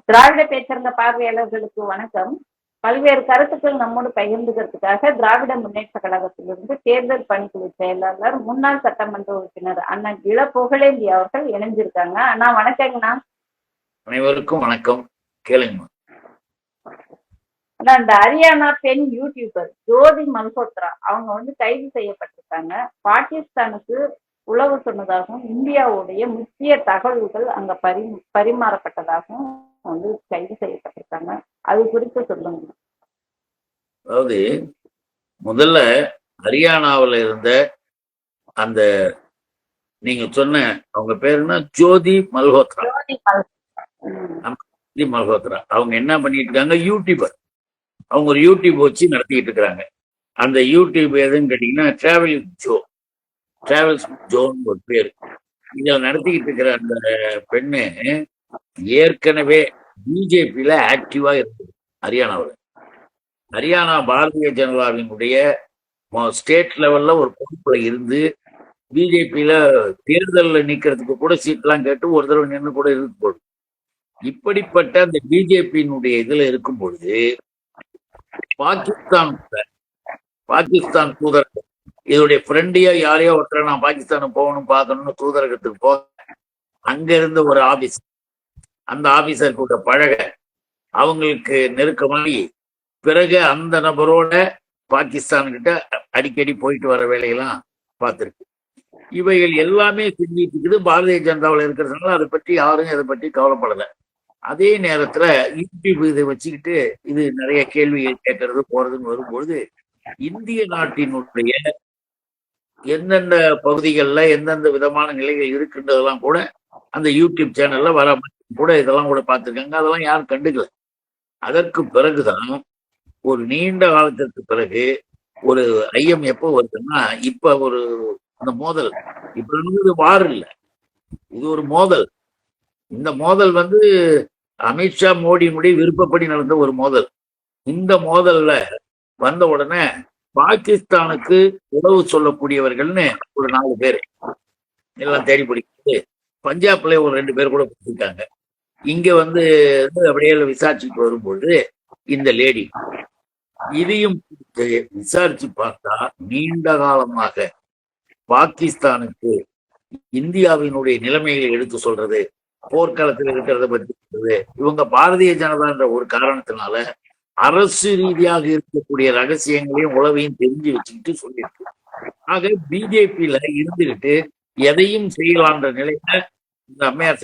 திராவிட பேச்சரங்க பார்வையாளர்களுக்கு வணக்கம். பல்வேறு கருத்துக்கள் நம்மோடு பகிர்ந்துக்கிறதுக்காக திராவிட முன்னேற்ற கழகத்திலிருந்து தேர்தல் பணிக்குழு செயலாளர் முன்னாள் சட்டமன்ற உறுப்பினர் அண்ணன் இள புகழேந்தி அவர்கள் இணைஞ்சிருக்காங்க. அண்ணா வணக்கங்கண்ணா. அனைவருக்கும் வணக்கம். கேளுங்க. ஆனா இந்த ஹரியானா பெண் யூடியூபர் ஜோதி மல்ஹோத்ரா அவங்க கைது செய்யப்பட்டிருக்காங்க. பாகிஸ்தானுக்கு உளவு சொன்னதாகவும் இந்தியாவுடைய முக்கிய தகவல்கள் அங்க பரிமாறப்பட்டதாகவும் கைது செய்யப்பட்டிருக்காங்க. அது குறித்து சொல்லுங்க. அதாவது முதல்ல ஹரியானாவில் இருந்த அந்த நீங்க சொன்ன அவங்க பேருன்னா ஜோதி மல்ஹோத்ரா. மல்ஹோத்ரா அவங்க என்ன பண்ணிட்டு இருக்காங்க, யூடியூபர். அவங்க ஒரு யூடியூப் வச்சு நடத்திக்கிட்டு இருக்கிறாங்க. அந்த யூடியூப் எதுன்னு கேட்டீங்கன்னா டிராவல்ஸ் ஜோன்னு ஒரு பேரு. இதில் நடத்திக்கிட்டு இருக்கிற அந்த பெண்ணு ஏற்கனவே பிஜேபியில ஆக்டிவா இருந்தது. ஹரியானா பாரதிய ஜனதாவினுடைய ஸ்டேட் லெவல்ல ஒரு பொறுப்புல இருந்து பிஜேபியில தேர்தலில் நிக்கிறதுக்கு கூட சீட்லாம் கேட்டு ஒரு தடவை நின்று கூட இருக்கு போது. இப்படிப்பட்ட அந்த பிஜேபியினுடைய இதுல இருக்கும் பொழுது பாகிஸ்தான் தூதரகம் இதோடைய ஃப்ரெண்டையோ யாரையோ ஒருத்தர நான் பாகிஸ்தானுக்கு போகணும் பார்க்கணும்னு தூதரகத்துக்கு போக அங்க இருந்த ஒரு ஆபீஸ், அந்த ஆபீசர் கூட பழக அவங்களுக்கு நெருக்கமாகி பிறகு அந்த நபரோட பாகிஸ்தான்கிட்ட அடிக்கடி போயிட்டு வர வேலையெல்லாம் பார்த்துருக்கு. இவைகள் எல்லாமே செஞ்சிட்டு இருக்குது. பாரதிய ஜனதாவில் இருக்கிறதுனால அதை பற்றி யாரும் இதை பற்றி கவலைப்படலை. அதே நேரத்துல யூடியூப் இதை வச்சுக்கிட்டு இது நிறைய கேள்விகள் கேட்கறது போறதுன்னு வரும்பொழுது இந்திய நாட்டினுடைய எந்தெந்த பகுதிகளில் எந்தெந்த விதமான நிலைகள் இருக்குன்றதெல்லாம் கூட அந்த யூடியூப் சேனல்ல வர கூட இதெல்லாம் கூட பார்த்துருக்காங்க. அதெல்லாம் யாரும் கண்டுக்கல. அதற்கு பிறகுதான் ஒரு நீண்ட காலத்திற்கு பிறகு ஒரு ஐயம் எப்போ வருதுன்னா, இப்ப ஒரு அந்த மோதல் இப்ப வார் இல்லை, இது ஒரு மோதல். இந்த மோதல் அமித்ஷா மோடியினுடைய விருப்பப்படி நடந்த ஒரு மோதல். இந்த மோதல்ல வந்த உடனே பாகிஸ்தானுக்கு உளவு சொல்லக்கூடியவர்கள்னு ஒரு 4 பேர் எல்லாம் தேடி பிடிக்கிறது. பஞ்சாப்ல ஒரு 2 பேர் கூட பிடிச்சிருக்காங்க. இங்க அப்படியே விசாரிச்சுட்டு வரும்பொழுது இந்த லேடி இதையும் விசாரிச்சு பார்த்தா நீண்ட காலமாக பாகிஸ்தானுக்கு இந்தியாவினுடைய நிலைமைகளை எடுத்து சொல்றது, போர்க்காலத்தில் இருக்கிறத பற்றி சொல்றது, இவங்க பாரதிய ஜனதான்ற ஒரு காரணத்தினால அரசு ரீதியாக இருக்கக்கூடிய ரகசியங்களையும் உளவையும் தெரிஞ்சு வச்சுக்கிட்டு சொல்லியிருக்கு. ஆக பிஜேபியில இருந்துகிட்டு எதையும் செய்யலான்ற நிலையில இந்த அம்மையார்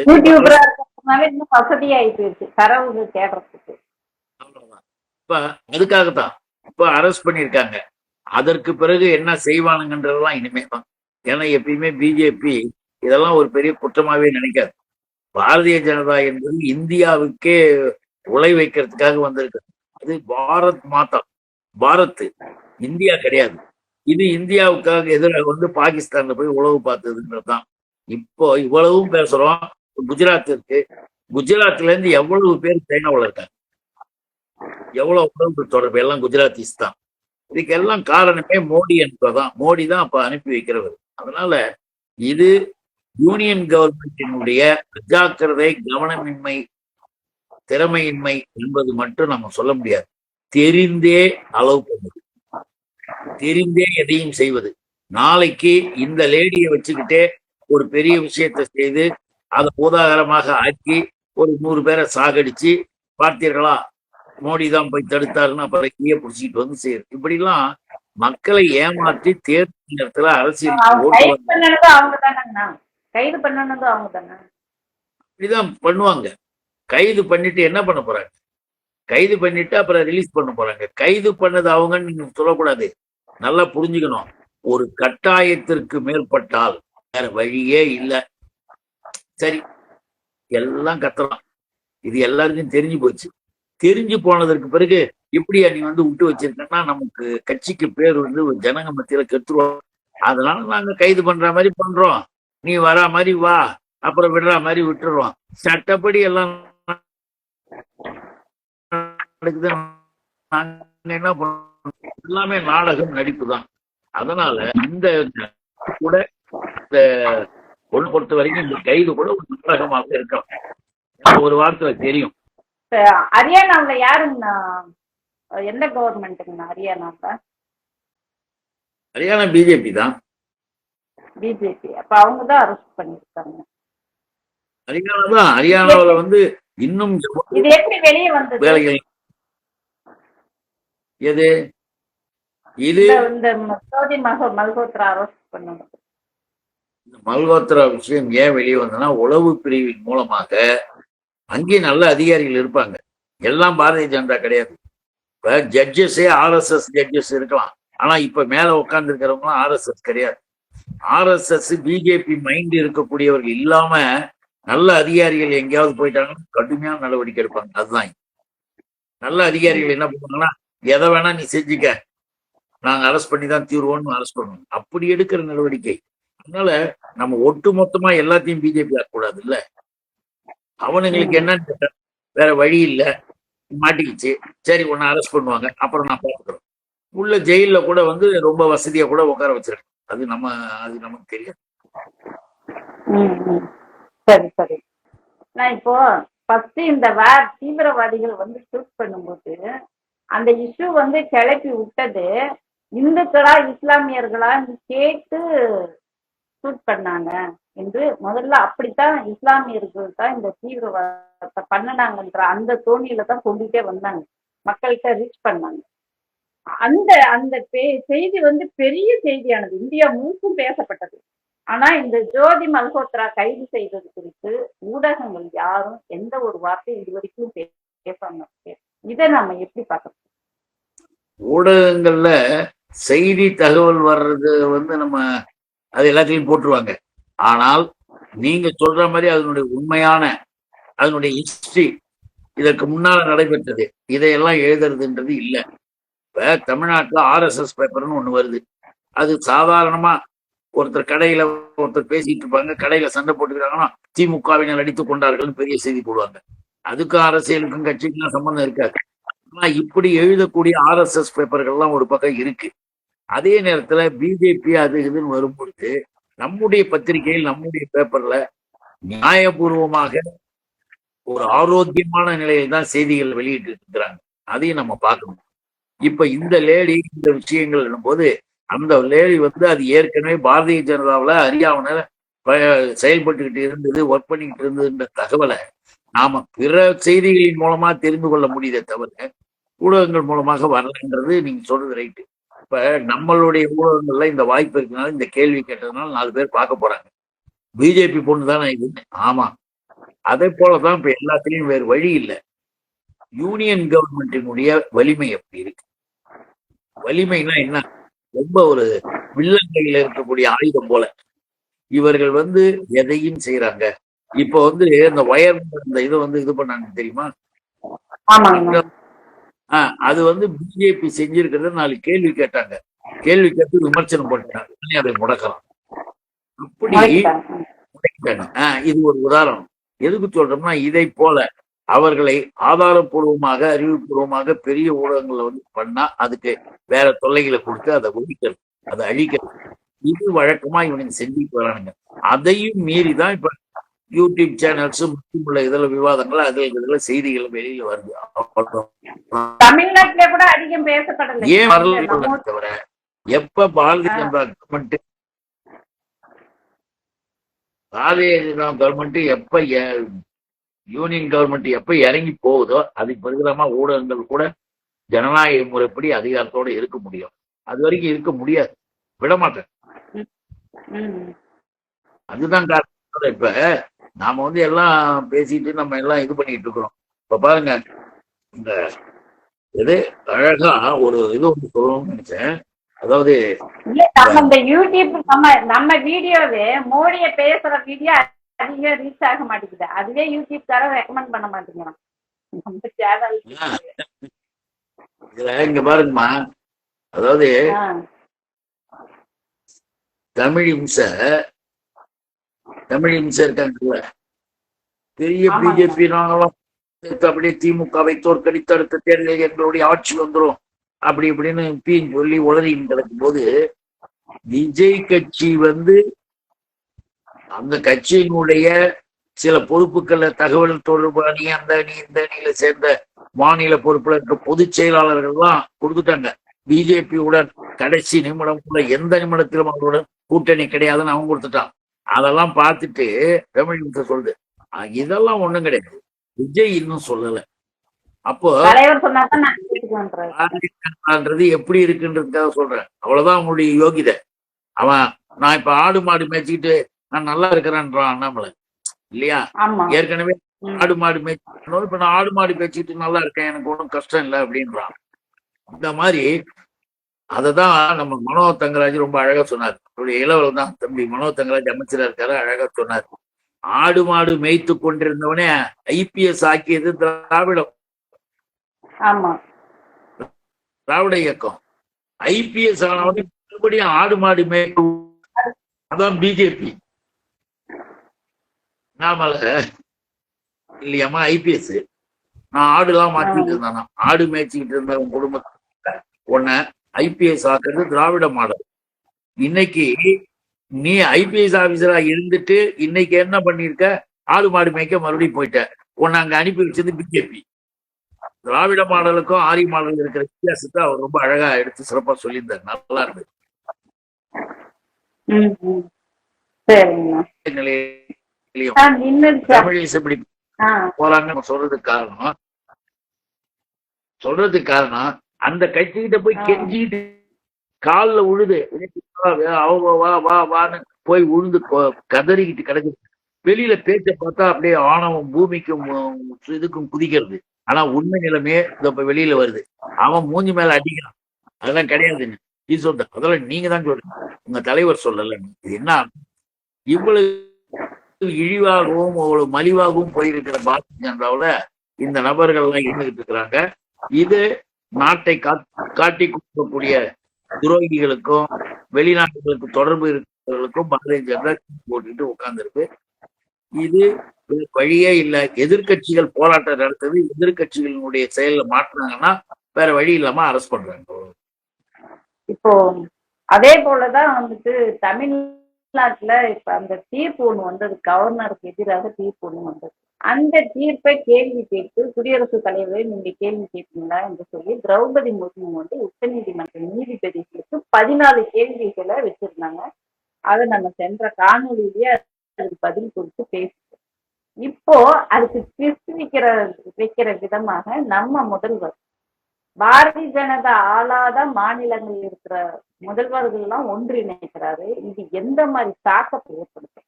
அவ்வளவுதான். இப்ப அதுக்காகத்தான் இப்ப அரெஸ்ட் பண்ணியிருக்காங்க. அதற்கு பிறகு என்ன செய்வானுங்கன்றதெல்லாம் இனிமே தான். ஏன்னா எப்பயுமே பிஜேபி இதெல்லாம் ஒரு பெரிய குற்றமாவே நினைக்காது. பாரதிய ஜனதா என்பது இந்தியாவுக்கே உழை வைக்கிறதுக்காக வந்திருக்கு. அது பாரத் மாதா, பாரத், இந்தியா கிடையாது. இது இந்தியாவுக்காக எதிராக பாகிஸ்தான்ல போய் உளவு பார்த்ததுன்றதுதான். இப்போ இவ்வளவும் பேசுறோம். குஜராத் இருக்கு. குஜராத்ல இருந்து எவ்வளவு பேர் சைனாவில் இருக்காங்க, எவ்வளவு உளவு தொடர்பு, எல்லாம் குஜராத்திஸ் தான். இதுக்கெல்லாம் காரணமே மோடி என்பதுதான். மோடி தான் அப்ப அனுப்பி வைக்கிறவர். அதனால இது யூனியன் கவர்மெண்டினுடைய அஜாக்கிரதை, கவனமின்மை, திறமையின்மை என்பது மட்டும் நம்ம சொல்ல முடியாது. தெரிந்தே அளவு பண்ணுது, தெரிந்தே எதையும் செய்வது. நாளைக்கு இந்த லேடியை வச்சுக்கிட்டே ஒரு பெரிய விஷயத்தை செய்து அதை பூதாகரமாக ஆக்கி ஒரு 100 பேரை சாகடிச்சு பார்த்தீர்களா மோடி தான் போய் தடுத்தாருன்னு அப்புறம் கையை பிடிச்சிட்டு செய்யுது. இப்படிலாம் மக்களை ஏமாற்றி தேர்தல் நேரத்துல அரசியல் இப்படிதான் பண்ணுவாங்க. கைது பண்ணிட்டு என்ன பண்ண போறாங்க? கைது பண்ணிட்டு அப்புறம் ரிலீஸ் பண்ண போறாங்க. கைது பண்ணது அவங்கன்னு நீங்க சொல்லக்கூடாது. நல்லா புரிஞ்சுக்கணும். ஒரு கட்டாயத்திற்கு மேற்பட்டால் வேற வழியே இல்லை. சரி, எல்லாம் கத்தலாம். இது எல்லாருக்கும் தெரிஞ்சு போச்சு. தெரிஞ்சு போனதற்கு பிறகு எப்படியா நீ விட்டு வச்சிருக்கன்னா நமக்கு கட்சிக்கு பேர் ஜனங்க மத்தியில கெடுத்துருவோம். அதனால நாங்க கைது பண்ற மாதிரி பண்றோம், நீ வரா மாதிரி வா, அப்புறம் விடுற மாதிரி விட்டுருவோம். சட்டப்படி எல்லாம் நடக்குது. நாங்க என்ன பண்றோம், எல்லாமே நாடகம், நடிப்பு தான். அதனால இந்த கூட பொருள் பொறுத்த வரைக்கும் இந்த கைது கூட ஒரு நாடகமாக இருக்கலாம். ஒரு வார்த்தை தெரியும். ஹரியானாவுல யாருங்கண்ணா, எந்த கவர்மெண்ட்டுங்கண்ணா ஹரியானாவுல? ஹரியானா பிஜேபி தான். பிஜேபி. அப்ப அவங்கதான் அரெஸ்ட் பண்ணிருக்காங்க. ஹரியானா தான். ஹரியானாவுல வந்து இன்னும் இது எப்படி வெளியே வந்தது? வேலைகள் எது இது இந்த ஜோதி மல்ஹோத்ரா அரெஸ்ட் பண்ணது. மல்ஹோத்ரா விஷயம் ஏன் வெளியே வந்ததுன்னா, உளவு பிரிவின் மூலமாக அங்கே நல்ல அதிகாரிகள் இருப்பாங்க. எல்லாம் பாரதிய ஜனதா கிடையாது. இப்ப ஜட்ஜஸே RSS ஜட்ஜஸ் இருக்கலாம். ஆனா இப்ப மேல உட்கார்ந்து இருக்கிறவங்க RSS கிடையாது. RSS பிஜேபி மைண்ட் இருக்கக்கூடியவர்கள் இல்லாம நல்ல அதிகாரிகள் எங்கேயாவது போயிட்டாங்கன்னா கடுமையான நடவடிக்கை எடுப்பாங்க. அதுதான் நல்ல அதிகாரிகள் என்ன பண்ணுவாங்கன்னா, எதை வேணா நீ செஞ்சுக்க, நாங்க அரெஸ்ட் பண்ணி தான் தீர்வோம்னு அரெஸ்ட் பண்ணுவோம். அப்படி எடுக்கிற நடவடிக்கை. அதனால நம்ம ஒட்டு மொத்தமா எல்லாத்தையும் பிஜேபி ஆகக்கூடாது இல்ல. அவனுங்களுக்கு என்னன்னு வேற வழி இல்லை, மாட்டிக்கிச்சு, சரி உன்னை அரெஸ்ட் பண்ணுவாங்க, அப்புறம் நான் பார்த்துக்கிறோம். உள்ள ஜெயில கூட வந்து ரொம்ப வசதியா கூட உட்கார வச்சிருக்கேன். அது நமக்கு தெரியாது. சரி சரி. நான் இப்போ ஃபர்ஸ்ட் இந்த தீவிரவாதிகள் வந்து ஷூட் பண்ணும்போது அந்த இஷ்யூ வந்து கிளப்பி விட்டது இந்துக்களா இஸ்லாமியர்களா கேட்டு ஷூட் பண்ணாங்க என்று முதல்ல அப்படித்தான் இஸ்லாமியர்கள் தான் இந்த தீவிரவாதத்தை பண்ணினாங்கன்ற அந்த தோணியில தான் கொண்டுட்டே வந்தாங்க, மக்கள்கிட்ட ரீச் பண்ணாங்க. அந்த அந்த செய்தி வந்து பெரிய செய்தியானது, இந்தியா முழுக்கும் பேசப்பட்டது. ஆனா இந்த ஜோதி மல்ஹோத்ரா கைது செய்தது குறித்து ஊடகங்கள் யாரும் எந்த ஒரு வார்த்தையும் இதுவரைக்கும் பேசாம. இதை நாம எப்படி பார்க்கணும்? ஊடகங்கள்ல செய்தி தகவல் வர்றது வந்து நம்ம அது எல்லாத்தையும் போட்டுருவாங்க. ஆனால் நீங்க சொல்ற மாதிரி அதனுடைய உண்மையான அதனுடைய ஹிஸ்டரி, இதற்கு முன்னால நடைபெற்றது, இதையெல்லாம் எழுதுறதுன்றது இல்லை. இப்ப தமிழ்நாட்டுல RSS பேப்பர்னு ஒண்ணு வருது. அது சாதாரணமா ஒருத்தர் கடையில ஒருத்தர் பேசிட்டு இருப்பாங்க, கடையில சண்டை போட்டுக்கிறாங்கன்னா திமுகவினர் அடித்துக் கொண்டார்கள் பெரிய செய்தி போடுவாங்க. அதுக்கும் அரசியலுக்கும் கட்சிக்கும் சம்பந்தம் இருக்காது. ஆனா இப்படி எழுதக்கூடிய RSS பேப்பர்கள்லாம் ஒரு பக்கம் இருக்கு. அதே நேரத்துல பிஜேபி அது இதுன்னு வரும்பொழுது நம்முடைய பத்திரிகையில் நம்முடைய பேப்பர்ல நியாயபூர்வமாக ஒரு ஆரோக்கியமான நிலையில் தான் செய்திகள் வெளியிட்டு இருக்கிறாங்க. அதையும் நம்ம பார்க்கணும். இப்ப இந்த லேடி இந்த விஷயங்கள் போது அந்த லேடி வந்து அது ஏற்கனவே பாரதிய ஜனதாவில் ஹரியானால செயல்பட்டுக்கிட்டு இருந்தது, ஒர்க் பண்ணிக்கிட்டு இருந்ததுன்ற தகவலை நாம பிற செய்திகளின் மூலமா தெரிந்து கொள்ள முடியுதே தவிர ஊடகங்கள் மூலமாக வரலன்றது நீங்க சொல்றது ரைட்டு. இப்ப நம்மளுடைய ஊடகங்கள்ல இந்த வாய்ப்பு இருக்கிறதுனால இந்த கேள்வி கேட்டதுனால 4 பேர் பார்க்க போறாங்க. பிஜேபி பொண்ணு தானே இது, ஆமா. அதே போலதான் இப்ப எல்லாத்துலயும் வேறு வழி இல்லை. யூனியன் கவர்மெண்டினுடைய வலிமை எப்படி இருக்கு? வலிமைனா என்ன? ரொம்ப ஒரு வில்லங்கையில இருக்கக்கூடிய ஆயுதம் போல இவர்கள் வந்து எதையும் செய்யறாங்க. இப்ப வந்து இந்த வயர் இந்த இதை வந்து இது பண்ணாங்க தெரியுமா? அது வந்து பிஜேபி செஞ்சிருக்கிறத 4 கேள்வி கேட்டாங்க. கேள்வி கேட்டு விமர்சனம் போட்டாங்க, அதை முடக்கலாம். அப்படி இது ஒரு உதாரணம். எதுக்கு சொல்றோம்னா இதை போல அவர்களை ஆதாரப்பூர்வமாக அறிவுபூர்வமாக பெரிய ஊடகங்களை வந்து பண்ணா அதுக்கு வேற தொல்லைகளை கொடுத்து அதை ஒழிக்கிறது, அதை அழிக்கிறது. இது வழக்கமா இவனுக்கு செஞ்சுட்டு வரானுங்க. அதையும் மீறிதான் இப்ப யூடியூப் சேனல்ஸ் உள்ள இதுல விவாதங்கள் இதுல செய்திகள் வெளியில வருது. தமிழ்நாட்டிலே கூட அதிகம் பேசப்படல. ஏன் வரல தவிர எப்ப பாரதிய ஜனதா கவர்மெண்ட் எப்ப யூனியன் கவர்மெண்ட் எப்ப இறங்கி போகுதோ அதுக்கு பிறகுதாமா ஊடகங்கள் கூட ஜனநாயக முறைப்படி அதிகாரத்தோட இருக்க முடியும். அது வரைக்கும் இருக்க முடியாது, விடமாட்டேன். அதுதான் காரணம். இப்ப நாம வந்து எல்லாம் பேசிட்டு நம்ம எல்லாம் இது பண்ணிட்டு இருக்கிறோம். இப்ப பாருங்க, இந்த இது அழகா ஒரு இது ஒன்று சொல்லணும்னு நினைச்சேன். அதாவது இந்த யூடியூப் நம்ம வீடியோவே மோடிய பேசுற வீடியோ அதிகம் ரீச் ஆக மாட்டேங்குது. அதுவே யூடியூப் காரன் ரெக்கமெண்ட் பண்ண மாட்டேங்கிறான். இதுல இங்க பாருங்கம்மா, அதாவது தமிழ் இம்சை இருக்காங்கல்ல, பெரிய பிஜேபி நாங்களும் அப்படியே திமுகவை தோற்கடித்து அடுத்த தேர்தலில் எங்களுடைய ஆட்சி வந்துடும் அப்படி இப்படின்னு சொல்லி உளறின்னு கிடக்கும் போது விஜய் கட்சி வந்து அந்த கட்சியினுடைய சில பொறுப்புகள்ல தகவல் தொடர்பு அணி, அந்த அணி, இந்த அணியில சேர்ந்த மாநில பொறுப்புல இருக்க பொதுச் செயலாளர்கள்லாம் கொடுத்துட்டாங்க. பிஜேபியுடன் கடைசி நிமிடம் கூட எந்த நிமிடத்திலும் அவங்களுடன் கூட்டணி கிடையாதுன்னு அவன் கொடுத்துட்டான். அதெல்லாம் பார்த்துட்டு தமிழ் சொல்லுது, இதெல்லாம் ஒண்ணும் கிடையாது, விஜய் இன்னும் சொல்லல. அப்போ எப்படி இருக்குன்றதுக்காக சொல்றேன். அவ்வளவுதான் அவங்களுடைய யோகிதை. அவன் நான் இப்ப ஆடு மாடு மேய்ச்சிக்கிட்டு நான் நல்லா இருக்கிறேன்றான் அண்ணாமலை இல்லையா? ஏற்கனவே ஆடு மாடு மேய்ச்சிக்கணும், இப்ப நான் ஆடு மாடு மேய்ச்சிட்டு நல்லா இருக்கேன், எனக்கு ஒன்றும் கஷ்டம் இல்லை அப்படின்றான். இந்த மாதிரி அததான் நம்ம மனோ தங்கராஜ் ரொம்ப அழகா சொன்னார். அவருடைய இளவல் தான் தம்பி மனோ தங்கராஜ் அமைச்சரா இருக்காரு, அழகா சொன்னார். ஆடு மாடு மேய்த்து கொண்டிருந்தவனே ஐபிஎஸ் ஆக்கியது திராவிடம், திராவிட இயக்கம். ஐபிஎஸ் ஆனவனே மறுபடியும் ஆடு மாடு மேய்க்கும், அதான் பிஜேபி. நாமல இல்லையாமா ஐபிஎஸ் நான் ஆடுலாம் மாத்திட்டு இருந்தானா, ஆடு மேய்ச்சிக்கிட்டு இருந்த உன் குடும்பத்தை உன்னை ஐபிஎஸ் ஆக்குறது திராவிட மாடல். இன்னைக்கு நீ ஐபிஎஸ் ஆபீசரா இருந்துட்டு இன்னைக்கு என்ன பண்ணிருக்க, ஆடு மாடு மேய்க்க மறுபடியும் போயிட்ட. உன்னை அங்க அனுப்பி வச்சது பிஜேபி. திராவிட மாடலுக்கும் ஆரி மாடல் இருக்கிற வித்தியாசத்தை அவர் ரொம்ப அழகா எடுத்து சிறப்பா சொல்லியிருந்தார். நல்லா இருந்தது. தமிழ் எப்படி போறாங்கன்னு சொல்றதுக்கு காரணம் அந்த கட்சிகிட்ட போய் கெஞ்சிட்டு காலில் உழுது வா வா வான்னு போய் உழுந்து கதறிக்கிட்டு கிடக்குது. வெளியில பேச்ச பார்த்தா அப்படியே ஆணவம் பூமிக்கும் இதுக்கும் குதிக்கிறது. ஆனா உண்மை நிலைமையே இப்ப வெளியில வருது. அவன் மூஞ்சி மேல அடிக்கிறான். அதெல்லாம் கிடையாதுன்னு நீ சொல்ற, அதெல்லாம் நீங்க தான் சொல்றீங்க, உங்க தலைவர் சொல்லல. இது என்ன இவ்வளவு இழிவாகவும் அவ்வளவு மலிவாகவும் போயிருக்கிற பாரதிய ஜனதாவுல இந்த நபர்கள் எல்லாம் இருந்துகிட்டு இருக்கிறாங்க. இது நாட்டை காட்டி கொடுக்கக்கூடிய துரோகிகளுக்கும் வெளிநாட்டுகளுக்கு தொடர்பு இருக்கிறவர்களுக்கும் பாரதிய ஜனதா போட்டுட்டு உட்கார்ந்துருக்கு. இது வழியே இல்லை. எதிர்கட்சிகள் போராட்டம் நடத்துது, எதிர்கட்சிகளினுடைய செயல மாற்றினாங்கன்னா வேற வழி இல்லாம அரெஸ்ட் பண்றாங்க. இப்போ அதே போலதான் வந்துட்டு தமிழ்நாட்டுல இப்ப அந்த தீர்ப்பு ஒண்ணு வந்தது, கவர்னருக்கு எதிராக தீர்ப்பு ஒண்ணு வந்தது. அந்த தீர்ப்பை கேள்வி கேட்டு குடியரசுத் தலைவரை நீங்க கேள்வி கேட்பீங்களா என்று சொல்லி திரௌபதி முர்மு வந்து உச்ச நீதிமன்ற நீதிபதிகளுக்கு 14 கேள்விகளை வச்சிருந்தாங்க. அதை நம்ம சென்ற காணொலியிலேயே அதுக்கு பதில் கொடுத்து பேசுறோம். இப்போ அதுக்கு ட்விஸ்ட் வைக்கிற விதமாக நம்ம முதல்வர் பாரதிய ஜனதா ஆளாத மாநிலங்கள் இருக்கிற முதல்வர்கள் எல்லாம் ஒன்றிணைக்கிறாரு. இது எந்த மாதிரி தாக்கத்தை ஏற்படுத்தும்?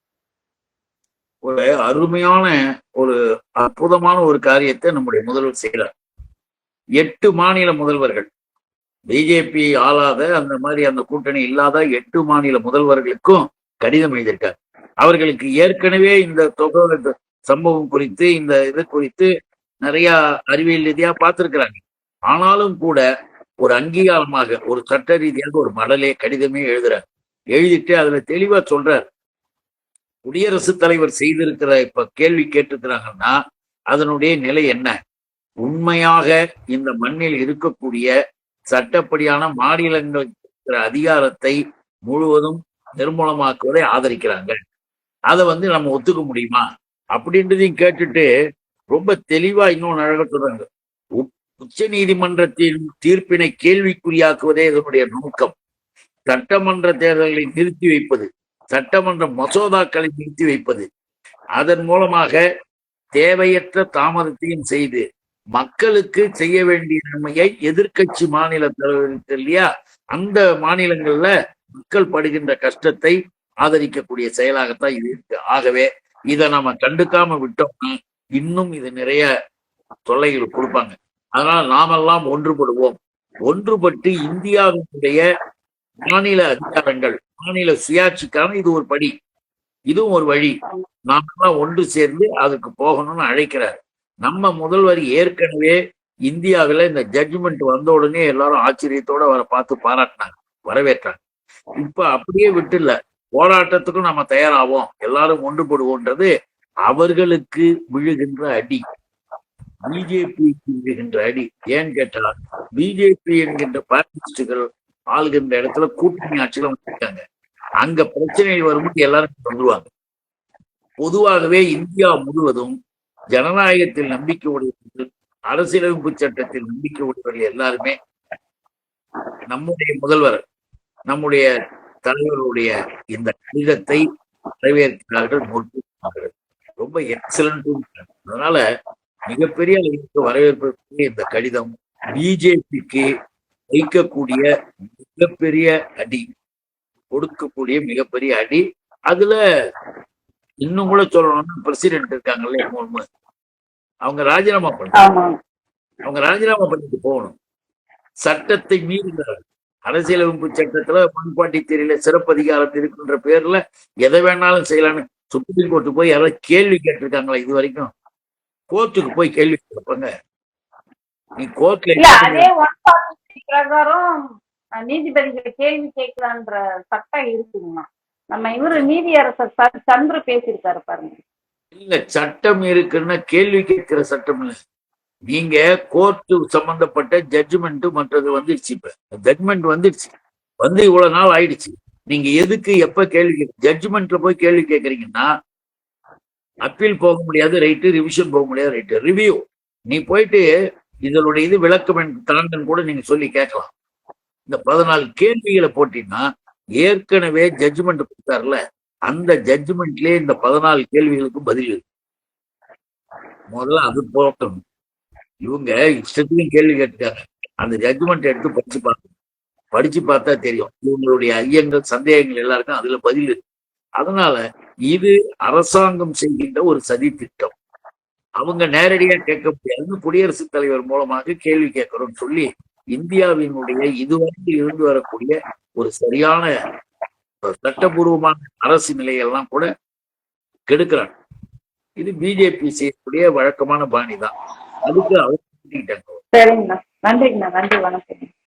ஒரு அருமையான ஒரு அற்புதமான ஒரு காரியத்தை நம்முடைய முதல்வர் செய்கிறார். 8 மாநில முதல்வர்கள், பிஜேபி ஆளாத அந்த மாதிரி அந்த கூட்டணி இல்லாத 8 மாநில முதல்வர்களுக்கும் கடிதம் எழுதியிருக்கார். அவர்களுக்கு ஏற்கனவே இந்த தொகை சம்பவம் குறித்து இந்த இது குறித்து நிறைய அறிவியல் ரீதியா பார்த்திருக்கிறாங்க. ஆனாலும் கூட ஒரு அங்கீகாரமாக ஒரு சட்ட ரீதியாக ஒரு மடலே கடிதமே எழுதுறார். எழுதிட்டு அதுல தெளிவா சொல்றார், குடியரசுத் தலைவர் செய்திருக்கிற இப்ப கேள்வி கேட்டிருக்கிறாங்கன்னா அதனுடைய நிலை என்ன, உண்மையாக இந்த மண்ணில் இருக்கக்கூடிய சட்டப்படியான மாநிலங்கள் இருக்கிற அதிகாரத்தை முழுவதும் நிர்மூலமாக்குவதை ஆதரிக்கிறாங்க, அதை நம்ம ஒத்துக்க முடியுமா அப்படின்றதையும் கேட்டுட்டு ரொம்ப தெளிவா இன்னொன்று அழகா சொல்றாங்க. உச்ச நீதிமன்றத்தின் தீர்ப்பினை கேள்விக்குறியாக்குவதே இதனுடைய நோக்கம். சட்டமன்ற தேர்தல்களை நிறுத்தி வைப்பது, சட்டமன்ற மசோதாக்களை நிறுத்தி வைப்பது, அதன் மூலமாக தேவையற்ற தாமதத்தையும் செய்து மக்களுக்கு செய்ய வேண்டிய நன்மையை எதிர்கட்சி மாநில தலைவர்கள் இல்லையா அந்த மாநிலங்கள்ல மக்கள் படுகின்ற கஷ்டத்தை ஆதரிக்கக்கூடிய செயலாகத்தான் இது இருக்கு. ஆகவே இதை நாம கண்டுக்காம விட்டோம்னா இன்னும் இது நிறைய தொல்லைகள் கொடுப்பாங்க. அதனால நாமெல்லாம் ஒன்றுபடுவோம். ஒன்றுபட்டு இந்தியாவினுடைய மாநில அதிகாரங்கள், மாநில சுயாட்சிக்கான இது ஒரு படி, இதுவும் ஒரு வழி. நாமெல்லாம் ஒன்று சேர்ந்து அதுக்கு போகணும்னு அழைக்கிறார். நம்ம முதல்வர் ஏற்கனவே இந்தியாவில இந்த ஜட்ஜ்மெண்ட் வந்த உடனே எல்லாரும் ஆச்சரியத்தோட அவரை பார்த்து பாராட்டினாங்க, வரவேற்றாங்க. இப்ப அப்படியே விட்டு இல்ல, போராட்டத்துக்கும் நம்ம தயாராவோம், எல்லாரும் ஒன்றுபடுவோன்றது அவர்களுக்கு விழுகின்ற அடி, பிஜேபிக்கு விழுகின்ற அடி. ஏன்னு கேட்டா பிஜேபி என்கின்ற பார்ட்டிஸ்டுகள் ஆளுகின்ற இடத்துல கூட்டணி ஆட்சியில வந்துருக்காங்க. அங்க பிரச்சனைகள் வரும்போது எல்லாரும் வந்துருவாங்க. பொதுவாகவே இந்தியா முழுவதும் ஜனநாயகத்தில் நம்பிக்கை உடையவர்கள், அரசியலமைப்பு சட்டத்தில் நம்பிக்கை உடையவர்கள் எல்லாருமே நம்முடைய முதல்வர், நம்முடைய தலைவருடைய இந்த கடிதத்தை வரவேற்கிறார்கள், முற்படுகிறார்கள். ரொம்ப எக்ஸலண்ட். அதனால மிகப்பெரிய அளவிற்கு வரவேற்பு இந்த கடிதம் பிஜேபிக்கு வைக்கக்கூடிய மிகப்பெரிய அடி, கொடுக்கக்கூடிய மிகப்பெரிய அடி. அதுல இன்னும் கூட சொல்லணும்னா பிரசிடென்ட் இருக்காங்கல்ல, அவங்க ராஜினாமா பண்ண அவங்க ராஜினாமா பண்ணிட்டு போகணும். சட்டத்தை மீறுகிறார்கள். அரசியலமைப்பு சட்டத்துல முன்பாட்டி தெரியல சிறப்பு அதிகாரம் இருக்குன்ற பேர்ல எதை வேணாலும் செய்யலாம்னு சுப்ரீம் கோர்ட்டு போய் யாராவது கேள்வி கேட்டிருக்காங்களா? இது வரைக்கும் கோர்ட்டுக்கு போய் கேள்வி கேட்பாங்க. நீ கோர்ட்ல பிரகாரம் நீதிபதிகள் கேள்வி கேட்கலான்ற சட்டம் இருக்குங்க. நம்ம இவரு நீதியரசர் சந்திர பேசியிருக்காரு பாருங்க. இல்ல, சட்டம் இருக்குன்னா கேள்வி கேட்கிற சட்டம் இல்ல. நீங்க கோர்ட்டு சம்பந்தப்பட்ட ஜட்ஜ்மெண்ட் மற்றது வந்துடுச்சு. இப்ப ஜட்ஜ்மெண்ட் வந்துடுச்சு, வந்து இவ்வளவு நாள் ஆயிடுச்சு. நீங்க எதுக்கு எப்ப கேள்வி ஜட்ஜ்மெண்ட்ல போய் கேள்வி கேட்கறீங்கன்னா அப்பீல் போக முடியாது ரைட்டு, ரிவிஷன் போக முடியாது ரைட்டு, ரிவ்யூ. நீ போயிட்டு இதனுடைய இது விளக்கம் தாங்கன்னு கூட நீங்க சொல்லி கேட்கலாம். இந்த 14 கேள்விகளை போட்டீங்கன்னா ஏற்கனவே ஜட்ஜ்மெண்ட் கொடுத்தாருல, அந்த ஜட்ஜ்மெண்ட்லயே இந்த 14 கேள்விகளுக்கு பதில் இருக்கு. முதல்ல அது போட்டணும். இவங்க இஷ்டத்துக்கும் கேள்வி கேட்டுக்காங்க. அந்த ஜட்ஜ்மெண்ட் எடுத்து படிச்சு பார்த்தா தெரியும் இவங்களுடைய ஐயங்கள் சந்தேகங்கள் எல்லாருக்கும் அதுல பதில் இருக்கு. அதனால இது அரசாங்கம் செய்கின்ற ஒரு சதி திட்டம். அவங்க நேரடியா கேட்க முடியாதுன்னு குடியரசுத் தலைவர் மூலமாக கேள்வி கேட்கிறோம்னு சொல்லி இந்தியாவினுடைய இதுவரைக்கும் இருந்து வரக்கூடிய ஒரு சரியான சட்டபூர்வமான அரசு நிலையெல்லாம் கூட கெடுக்கிறாங்க. இது பிஜேபி செய்யக்கூடிய வழக்கமான பாணி தான். அதுக்கு அவங்க சரிங்கண்ணா, நன்றிங்கண்ணா, நன்றி, வணக்கம்.